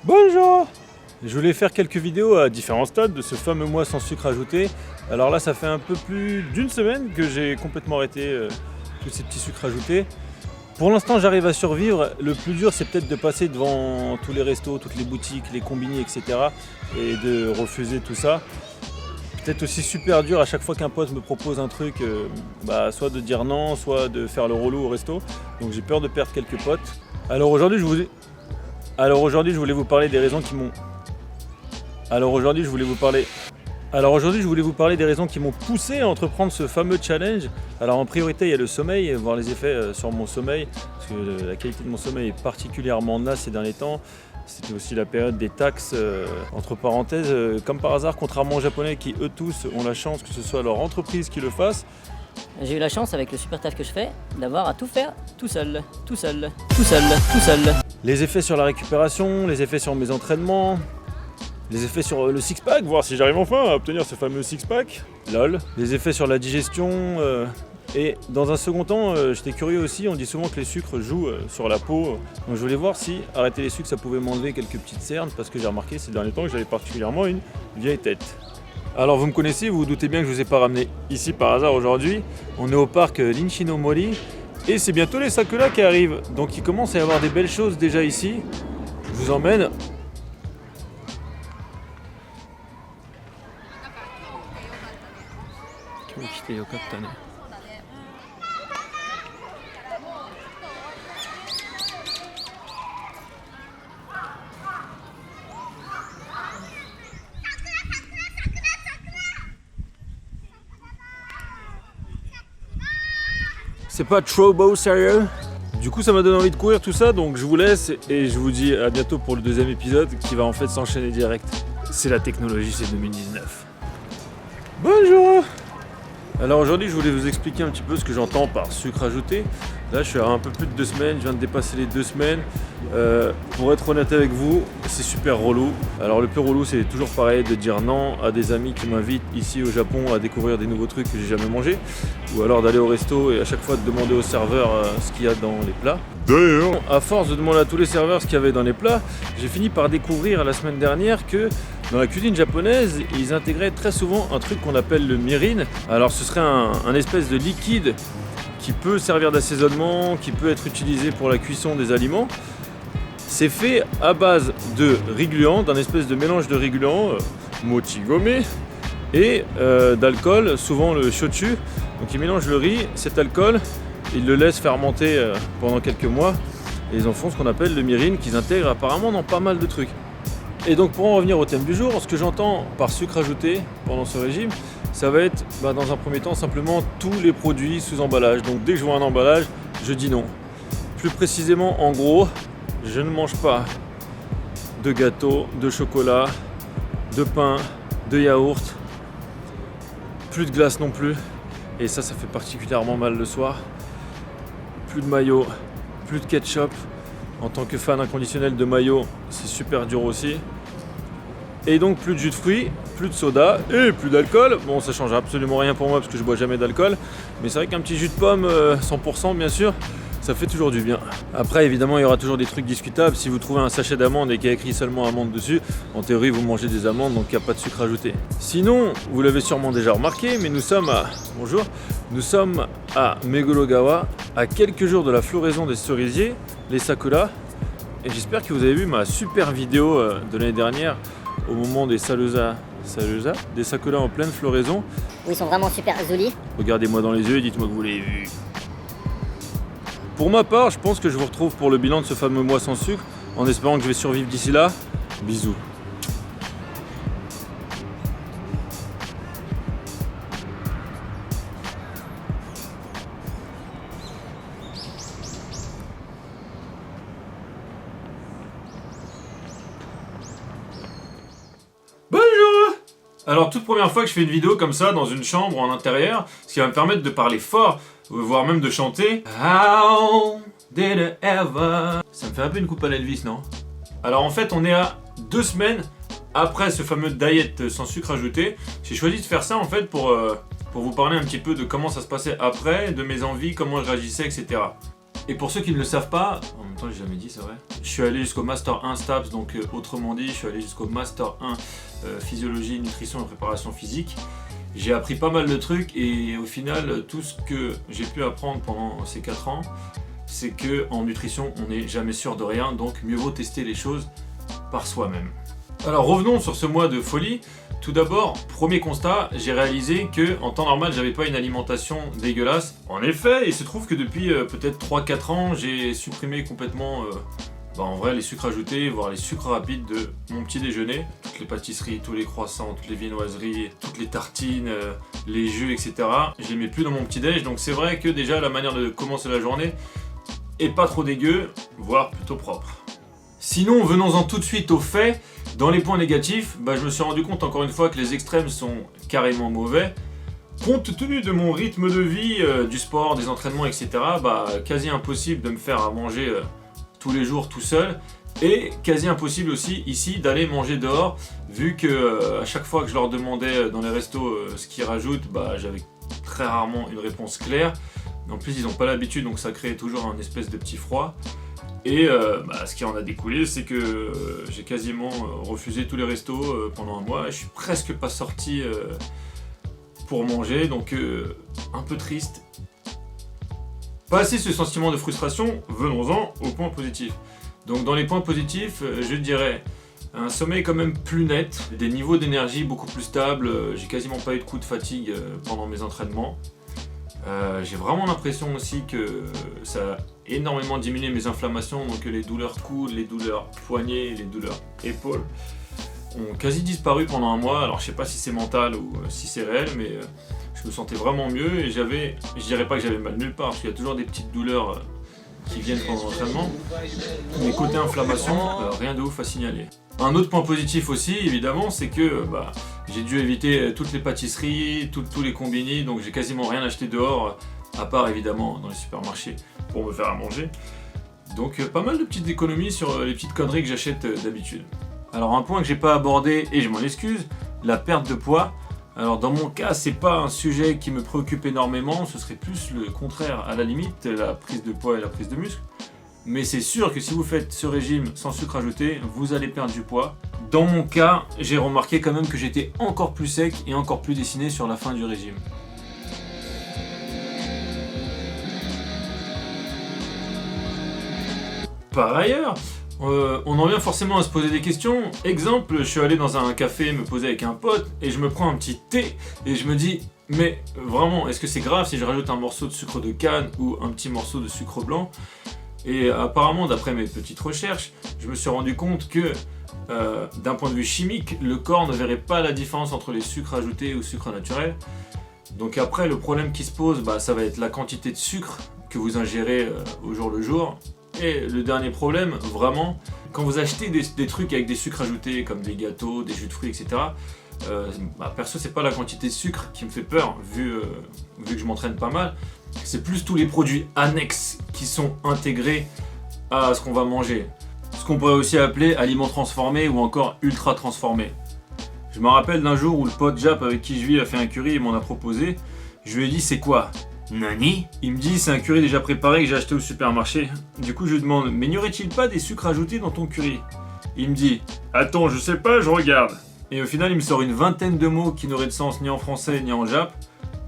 Bonjour! Je voulais faire quelques vidéos à différents stades de ce fameux mois sans sucre ajouté. Alors là, ça fait un peu plus d'une semaine que j'ai complètement arrêté tous ces petits sucres ajoutés. Pour l'instant, j'arrive à survivre. Le plus dur, c'est peut-être de passer devant tous les restos, toutes les boutiques, les combini, etc. et de refuser tout ça. Peut-être aussi super dur à chaque fois qu'un pote me propose un truc, soit de dire non, soit de faire le relou au resto. Donc j'ai peur de perdre quelques potes. Alors aujourd'hui, je voulais vous parler des raisons qui m'ont... Alors aujourd'hui, je voulais vous parler des raisons qui m'ont poussé à entreprendre ce fameux challenge. Alors en priorité, il y a le sommeil, voir les effets sur mon sommeil, parce que la qualité de mon sommeil est particulièrement naze ces derniers temps. C'était aussi la période des taxes, entre parenthèses, comme par hasard, contrairement aux Japonais qui eux tous ont la chance que ce soit leur entreprise qui le fasse. J'ai eu la chance avec le super taf que je fais d'avoir à tout faire tout seul. Les effets sur la récupération, les effets sur mes entraînements, les effets sur le six-pack, voir si j'arrive enfin à obtenir ce fameux six-pack, lol. Les effets sur la digestion, et dans un second temps, j'étais curieux aussi, on dit souvent que les sucres jouent sur la peau. Donc je voulais voir si arrêter les sucres ça pouvait m'enlever quelques petites cernes, parce que j'ai remarqué ces derniers temps que j'avais particulièrement une vieille tête. Alors vous me connaissez, vous vous doutez bien que je vous ai pas ramené ici par hasard aujourd'hui. On est au parc Linshinomori et c'est bientôt les sakura qui arrivent. Donc il commence à y avoir des belles choses déjà ici. Je vous emmène. C'est pas trop beau, sérieux? Du coup, ça m'a donné envie de courir tout ça, donc je vous laisse et je vous dis à bientôt pour le deuxième épisode qui va en fait s'enchaîner direct. C'est la technologie, c'est 2019. Bonjour! Alors aujourd'hui, je voulais vous expliquer un petit peu ce que j'entends par sucre ajouté. Là, je suis à un peu plus de 2 semaines, je viens de dépasser les 2 semaines. Pour être honnête avec vous, c'est super relou. Alors le plus relou, c'est toujours pareil de dire non à des amis qui m'invitent ici au Japon à découvrir des nouveaux trucs que j'ai jamais mangé. Ou alors d'aller au resto et à chaque fois de demander au serveur ce qu'il y a dans les plats. D'ailleurs, à force de demander à tous les serveurs ce qu'il y avait dans les plats, j'ai fini par découvrir la semaine dernière que dans la cuisine japonaise, ils intégraient très souvent un truc qu'on appelle le mirin. Alors ce serait un espèce de liquide qui peut servir d'assaisonnement, qui peut être utilisé pour la cuisson des aliments. C'est fait à base de riz gluant, d'un espèce de mélange de riz gluant, mochigome, et d'alcool, souvent le shochu. Donc ils mélangent le riz, cet alcool, ils le laissent fermenter pendant quelques mois, et ils en font ce qu'on appelle le mirin, qu'ils intègrent apparemment dans pas mal de trucs. Et donc pour en revenir au thème du jour, ce que j'entends par sucre ajouté pendant ce régime, ça va être dans un premier temps simplement tous les produits sous emballage. Donc dès que je vois un emballage, je dis non. Plus précisément, en gros, je ne mange pas de gâteau, de chocolat, de pain, de yaourt, plus de glace non plus. Et ça fait particulièrement mal le soir. Plus de mayo, plus de ketchup. En tant que fan inconditionnel de mayo, c'est super dur aussi. Et donc plus de jus de fruits, plus de soda et plus d'alcool. Bon, ça change absolument rien pour moi parce que je bois jamais d'alcool. Mais c'est vrai qu'un petit jus de pomme 100% bien sûr, ça fait toujours du bien. Après évidemment il y aura toujours des trucs discutables. Si vous trouvez un sachet d'amandes et qu'il y a écrit seulement amandes dessus, en théorie vous mangez des amandes donc il n'y a pas de sucre ajouté. Sinon, vous l'avez sûrement déjà remarqué, mais nous sommes à Meguro-gawa, à quelques jours de la floraison des cerisiers, les sakura. Et j'espère que vous avez vu ma super vidéo de l'année dernière au moment des des sakura en pleine floraison. Où ils sont vraiment super jolis. Regardez-moi dans les yeux et dites-moi que vous l'avez vu. Pour ma part, je pense que je vous retrouve pour le bilan de ce fameux mois sans sucre, en espérant que je vais survivre d'ici là. Bisous. Alors toute première fois que je fais une vidéo comme ça dans une chambre ou en intérieur, ce qui va me permettre de parler fort, voire même de chanter How did I ever... Ça me fait un peu une coupe à l'Elvis, non? Alors en fait on est à 2 semaines après ce fameux diet sans sucre ajouté. J'ai choisi de faire ça en fait pour vous parler un petit peu de comment ça se passait après, de mes envies, comment je réagissais, etc. Et pour ceux qui ne le savent pas, en même temps j'ai jamais dit, c'est vrai, je suis allé jusqu'au Master 1 STAPS, donc autrement dit, je suis allé jusqu'au Master 1 Physiologie, Nutrition et Préparation Physique. J'ai appris pas mal de trucs et au final, tout ce que j'ai pu apprendre pendant ces 4 ans, c'est qu'en nutrition, on n'est jamais sûr de rien, donc mieux vaut tester les choses par soi-même. Alors revenons sur ce mois de folie. Tout d'abord, premier constat, j'ai réalisé que en temps normal, j'avais pas une alimentation dégueulasse. En effet, il se trouve que depuis peut-être 3-4 ans, j'ai supprimé complètement en vrai les sucres ajoutés, voire les sucres rapides de mon petit déjeuner. Toutes les pâtisseries, tous les croissants, toutes les viennoiseries, toutes les tartines, les jus, etc. Je les mets plus dans mon petit déj, donc c'est vrai que déjà la manière de commencer la journée est pas trop dégueu, voire plutôt propre. Sinon, venons-en tout de suite aux faits. Dans les points négatifs, je me suis rendu compte encore une fois que les extrêmes sont carrément mauvais. Compte tenu de mon rythme de vie, du sport, des entraînements, etc., quasi impossible de me faire à manger tous les jours tout seul. Et quasi impossible aussi ici d'aller manger dehors, vu que à chaque fois que je leur demandais dans les restos ce qu'ils rajoutent, j'avais très rarement une réponse claire. En plus, ils n'ont pas l'habitude, donc ça crée toujours un espèce de petit froid. Et ce qui en a découlé, c'est que j'ai quasiment refusé tous les restos pendant un mois. Je suis presque pas sorti pour manger, donc un peu triste. Passé ce sentiment de frustration, venons-en aux points positifs. Donc dans les points positifs, je dirais un sommeil quand même plus net, des niveaux d'énergie beaucoup plus stables, j'ai quasiment pas eu de coups de fatigue pendant mes entraînements. J'ai vraiment l'impression aussi que ça a énormément diminué mes inflammations, donc les douleurs coudes, les douleurs poignets, les douleurs épaules ont quasi disparu pendant un mois. Alors je sais pas si c'est mental ou si c'est réel, mais je me sentais vraiment mieux et je dirais pas que j'avais mal nulle part, parce qu'il y a toujours des petites douleurs qui viennent pendant l'entraînement. Mais côté inflammation, rien de ouf à signaler. Un autre point positif aussi, évidemment, c'est que j'ai dû éviter toutes les pâtisseries, tous les combini, donc j'ai quasiment rien acheté dehors, à part évidemment dans les supermarchés pour me faire à manger. Donc pas mal de petites économies sur les petites conneries que j'achète d'habitude. Alors un point que j'ai pas abordé, et je m'en excuse, la perte de poids. Alors dans mon cas, c'est pas un sujet qui me préoccupe énormément, ce serait plus le contraire à la limite, la prise de poids et la prise de muscle. Mais c'est sûr que si vous faites ce régime sans sucre ajouté, vous allez perdre du poids. Dans mon cas, j'ai remarqué quand même que j'étais encore plus sec et encore plus dessiné sur la fin du régime. Par ailleurs, on en vient forcément à se poser des questions. Exemple, je suis allé dans un café me poser avec un pote et je me prends un petit thé et je me dis, mais vraiment, est-ce que c'est grave si je rajoute un morceau de sucre de canne ou un petit morceau de sucre blanc ? Et apparemment, d'après mes petites recherches, je me suis rendu compte que d'un point de vue chimique, le corps ne verrait pas la différence entre les sucres ajoutés ou sucres naturels. Donc après, le problème qui se pose, ça va être la quantité de sucre que vous ingérez au jour le jour. Et le dernier problème, vraiment, quand vous achetez des trucs avec des sucres ajoutés, comme des gâteaux, des jus de fruits, etc., perso, c'est pas la quantité de sucre qui me fait peur, vu que je m'entraîne pas mal. C'est plus tous les produits annexes qui sont intégrés à ce qu'on va manger. Ce qu'on pourrait aussi appeler aliments transformés ou encore ultra transformés. Je me rappelle d'un jour où le pote Jap avec qui je vis a fait un curry et m'en a proposé. Je lui ai dit, c'est quoi ? Nani ? Il me dit, c'est un curry déjà préparé que j'ai acheté au supermarché. Du coup, je lui demande, mais n'y aurait-il pas des sucres ajoutés dans ton curry ? Il me dit, attends, je sais pas, je regarde. Et au final, il me sort une vingtaine de mots qui n'auraient de sens ni en français ni en jap,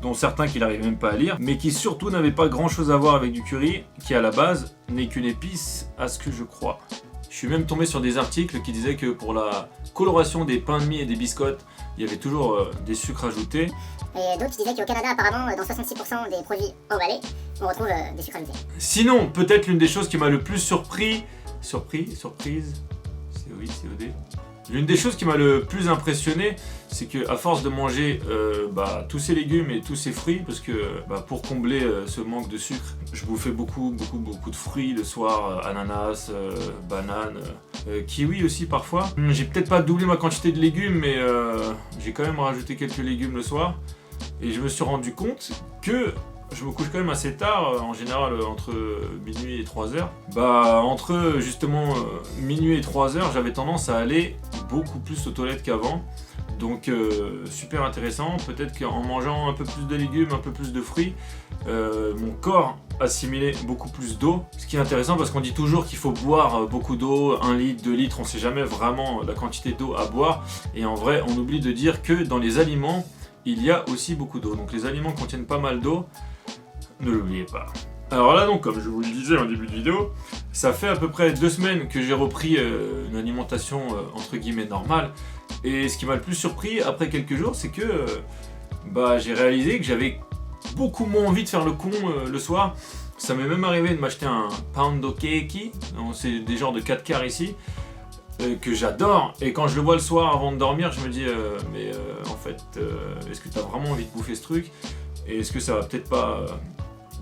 dont certains qu'il n'arrive même pas à lire, mais qui surtout n'avaient pas grand chose à voir avec du curry, qui à la base n'est qu'une épice, à ce que je crois. Je suis même tombé sur des articles qui disaient que pour la coloration des pains de mie et des biscottes, il y avait toujours des sucres ajoutés. Et d'autres qui disaient qu'au Canada, apparemment, dans 66% des produits emballés, on retrouve des sucres ajoutés. Sinon, peut-être l'une des choses qui m'a le plus surprise, COI, COD. L'une des choses qui m'a le plus impressionné, c'est qu'à force de manger tous ces légumes et tous ces fruits, parce que pour combler ce manque de sucre, je bouffais beaucoup de fruits le soir, ananas, bananes, kiwi aussi parfois. J'ai peut-être pas doublé ma quantité de légumes, mais j'ai quand même rajouté quelques légumes le soir. Et je me suis rendu compte que je me couche quand même assez tard, en général entre minuit et 3h. Entre justement minuit et 3h, j'avais tendance à aller beaucoup plus aux toilettes qu'avant. Donc super intéressant, peut-être qu'en mangeant un peu plus de légumes, un peu plus de fruits, mon corps assimilait beaucoup plus d'eau. Ce qui est intéressant parce qu'on dit toujours qu'il faut boire beaucoup d'eau, 1 litre, 2 litres, on ne sait jamais vraiment la quantité d'eau à boire. Et en vrai, on oublie de dire que dans les aliments, il y a aussi beaucoup d'eau. Donc les aliments contiennent pas mal d'eau, ne l'oubliez pas. Alors là donc, comme je vous le disais en début de vidéo, ça fait à peu près 2 semaines que j'ai repris une alimentation entre guillemets normale. Et ce qui m'a le plus surpris après quelques jours, c'est que j'ai réalisé que j'avais beaucoup moins envie de faire le con le soir. Ça m'est même arrivé de m'acheter un pound cake, c'est des genres de 4 quarts ici, que j'adore. Et quand je le vois le soir avant de dormir, je me dis en fait, est-ce que tu as vraiment envie de bouffer ce truc? Et est-ce que ça va peut-être pas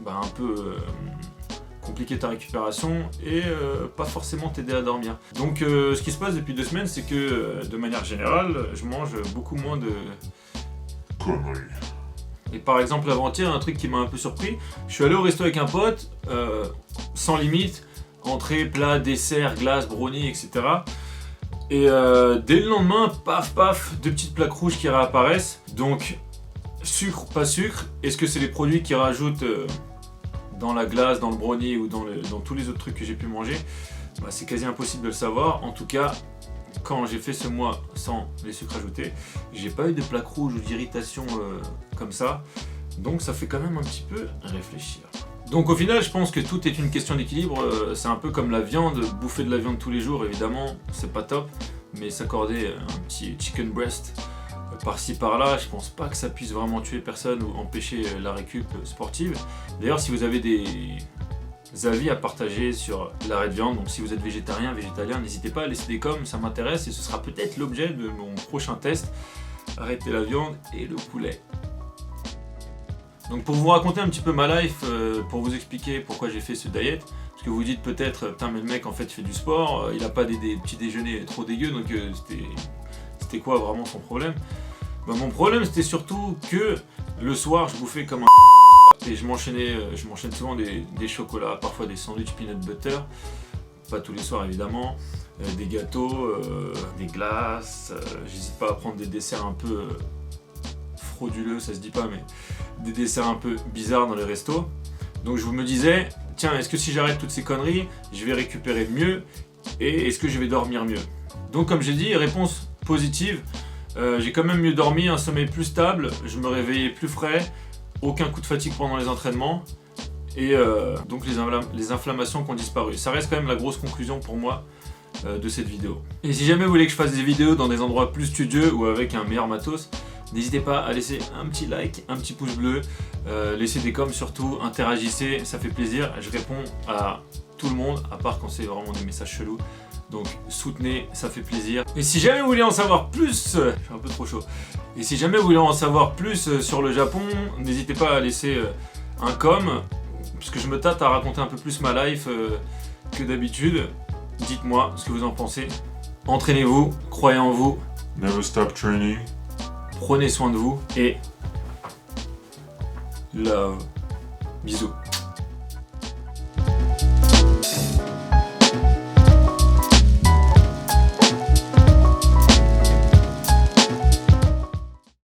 un peu compliquer ta récupération et pas forcément t'aider à dormir. Donc ce qui se passe depuis 2 semaines, c'est que de manière générale, je mange beaucoup moins de conneries. Et par exemple avant-hier, un truc qui m'a un peu surpris, je suis allé au resto avec un pote, sans limite, entrée, plat, dessert, glace, brownie, etc. Et dès le lendemain, paf, 2 petites plaques rouges qui réapparaissent. Donc sucre, pas sucre, est-ce que c'est les produits qui rajoutent dans la glace, dans le brownie ou dans tous les autres trucs que j'ai pu manger? C'est quasi impossible de le savoir. En tout cas, quand j'ai fait ce mois sans les sucres ajoutés, j'ai pas eu de plaques rouges ou d'irritation comme ça. Donc ça fait quand même un petit peu réfléchir. Donc au final, je pense que tout est une question d'équilibre. C'est un peu comme la viande, bouffer de la viande tous les jours, évidemment, c'est pas top. Mais s'accorder un petit chicken breast par-ci par-là, je pense pas que ça puisse vraiment tuer personne ou empêcher la récup sportive. D'ailleurs, si vous avez des avis à partager sur l'arrêt de viande, donc si vous êtes végétarien, végétalien, n'hésitez pas à laisser des coms, ça m'intéresse et ce sera peut-être l'objet de mon prochain test. Arrêter la viande et le poulet. Donc pour vous raconter un petit peu ma life, pour vous expliquer pourquoi j'ai fait ce diet, parce que vous dites peut-être, putain mais le mec en fait il fait du sport, il a pas des petits déjeuners trop dégueux, donc c'était quoi vraiment son problème? Mon problème c'était surtout que le soir je bouffais comme un et je m'enchaîne souvent des chocolats, parfois des sandwichs peanut butter, pas tous les soirs évidemment, des gâteaux, des glaces, j'hésite pas à prendre des desserts un peu frauduleux, ça se dit pas, mais des desserts un peu bizarres dans les restos. Donc je me disais, tiens, est-ce que si j'arrête toutes ces conneries, je vais récupérer mieux et est-ce que je vais dormir mieux? Donc comme j'ai dit, réponse positive, j'ai quand même mieux dormi, un sommeil plus stable, je me réveillais plus frais, aucun coup de fatigue pendant les entraînements et donc les inflammations qui ont disparu. Ça reste quand même la grosse conclusion pour moi de cette vidéo. Et si jamais vous voulez que je fasse des vidéos dans des endroits plus studieux ou avec un meilleur matos, n'hésitez pas à laisser un petit like, un petit pouce bleu, laissez des coms surtout, interagissez, ça fait plaisir, je réponds à tout le monde, à part quand c'est vraiment des messages chelous. Donc soutenez, ça fait plaisir. Et si jamais vous voulez en savoir plus, je suis un peu trop chaud. Et si jamais vous voulez en savoir plus sur le Japon, n'hésitez pas à laisser un com, puisque je me tâte à raconter un peu plus ma life que d'habitude. Dites-moi ce que vous en pensez. Entraînez-vous, croyez en vous. Never stop training. Prenez soin de vous et love. Bisous.